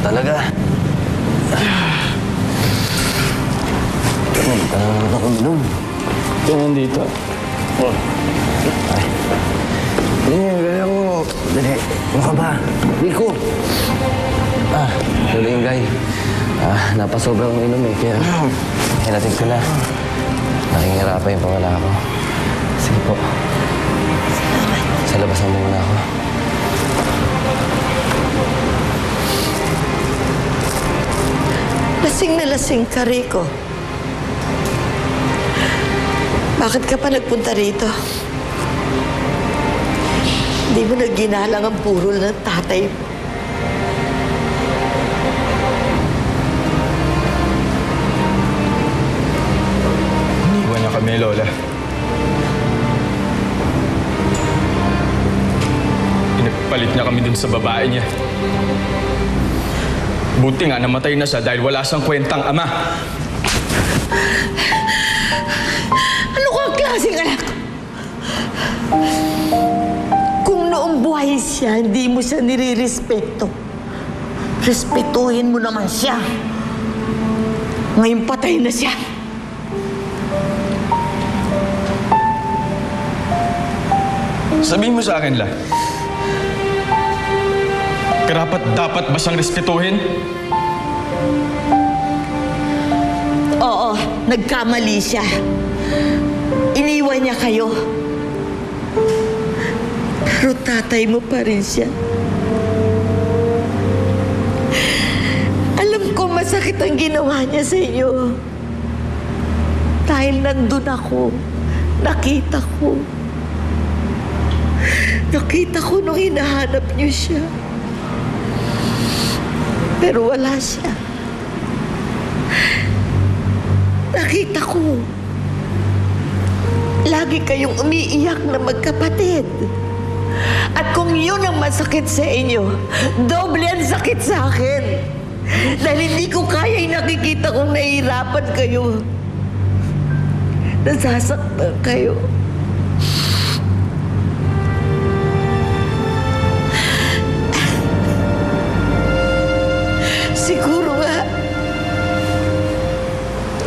talaga. Nagtanong ako minum. Yan nandito. Ay. Dali ako. Dali. Ano ka ba? Rico. Tuloy yung guy. Napasobrang inom eh. Kaya hinatid ko na. Nakingirapan yung pawala ako. Sige po. Sa labas na muna ako. Lasing na lasing ka, Rico. Bakit ka pa nagpunta rito? Hindi mo naginalang ang burol ng tatay mo. Iniwan niya kami, Lola. Pinagpalit niya kami dun sa babae niya. Buti nga namatay na siya dahil wala siyang kwentang ama. Ano kang klaseng anak? Kung noong buhay siya, hindi mo siya nirirespeto. Respetuhin mo naman siya. Ngayon patay na siya. Sabihin mo sa akin, La. Karapat-dapat ba siyang respetuhin? Oo, nagkamali siya. Iniwan niya kayo. Pero tatay mo pa rin siya. Alam ko masakit ang ginawa niya sa inyo. Dahil nandun ako. Nakita ko. Nakita ko nung hinahanap niyo siya. Pero wala siya. Nakita ko. Lagi kayong umiiyak na magkapatid. At kung yun ang masakit sa inyo, doble ang sakit sa akin. Dahil hindi ko kaya'y nakikita kung nahihirapan kayo. Nasasaktan kayo. Siguro nga,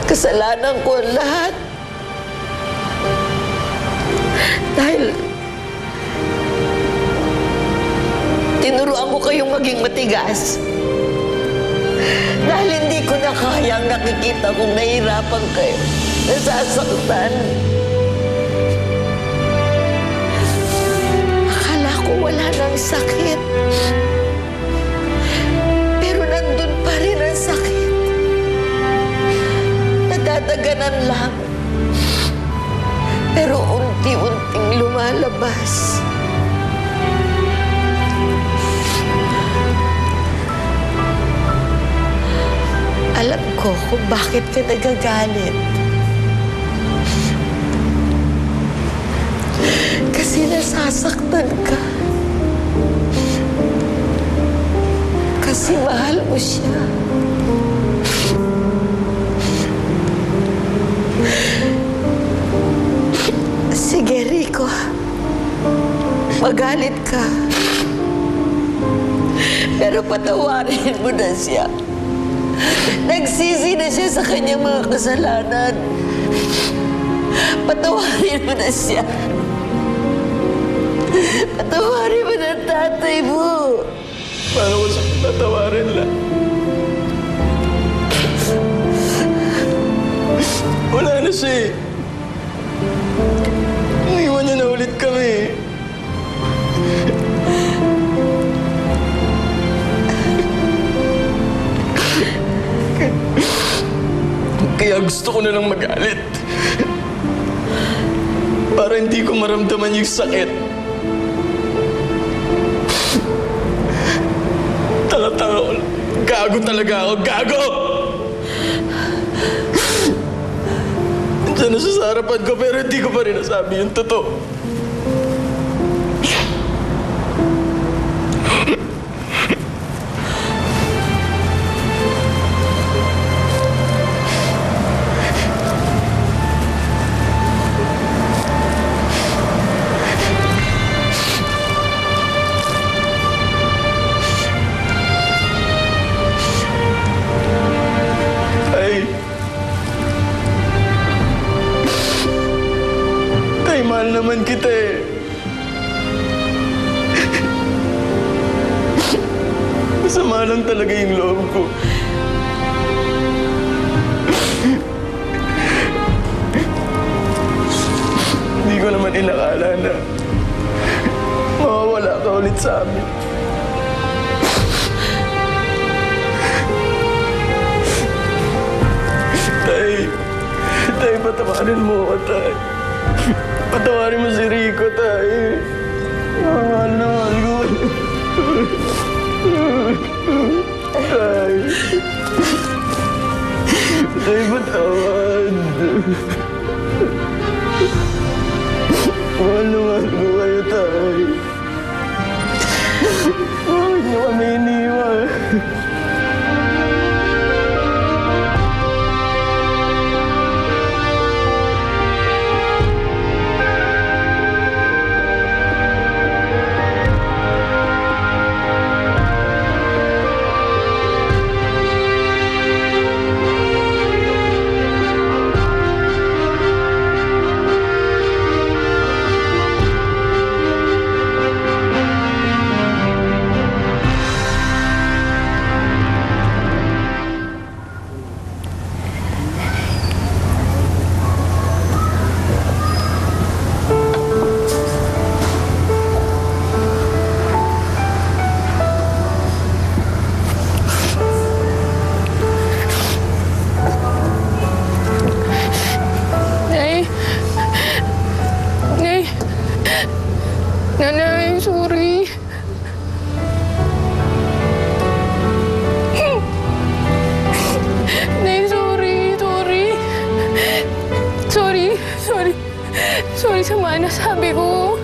kasalanan ko ang lahat. Dahil tinuruan ko kayong maging matigas. Dahil hindi ko na kayang nakikita kung nahihirapan kayo, nasasaktan. Akala ko wala nang sakit. Pero nandun pa rin ang sakit. Nadadaganan lang. Pero unti-unting lumalabas. Alam ko kung bakit ka nagagalit. Kasi nasasaktan ka. Kasi mahal mo siya. Sige, Rico. Magalit ka. Pero patawarin mo na siya. Nagsisi na siya sa kanyang mga kasalanan. Patawarin mo na siya. Patawarin mo na tatay mo. Paano ko siya tatawarin, La? Wala na siya eh. Iniwan niya na ulit kami. Kaya gusto ko na lang magalit. Para hindi ko maramdaman yung sakit. Tanga-tanga ko. Gago talaga ako. Gago! Nandiyan na siya sa harapan ko pero hindi ko pa rin nasabi yung totoo. naman kita eh. Masama lang talaga yung loob ko. Hindi ko naman inakala na mawawala ka ulit sa amin. Tay, patawarin mo ako, Tay. Patawarin mo si Rico, Tay. Mahal na mahal ko. Tay. Tay, patawad. Mahal na mahal ko kayo, Tay. Bakit niyo kami iniwan? Nanay, sorry. Nay, sorry. Sorry sa mga nasabi ko.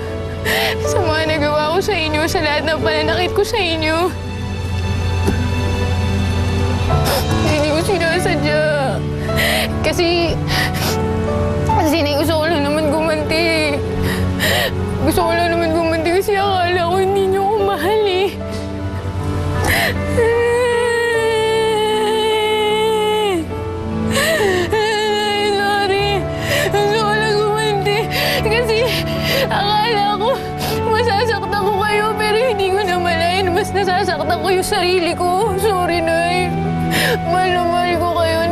Sa mga nagawa ko sa inyo, sa lahat ng pananakit ko sa inyo. Hindi ko sinasadya. Kasi gusto ko lang naman gumanti. Gusto ko lang naman gumanti kasi akala ko hindi niyo ako mahal eh. Sorry. Gusto ko lang gumanti. Kasi akala ko masasaktan ko kayo pero hindi ko na malayan. Mas nasasaktan ko yung sarili ko. Sorry, Nay. Mahal na mahal ko kayo,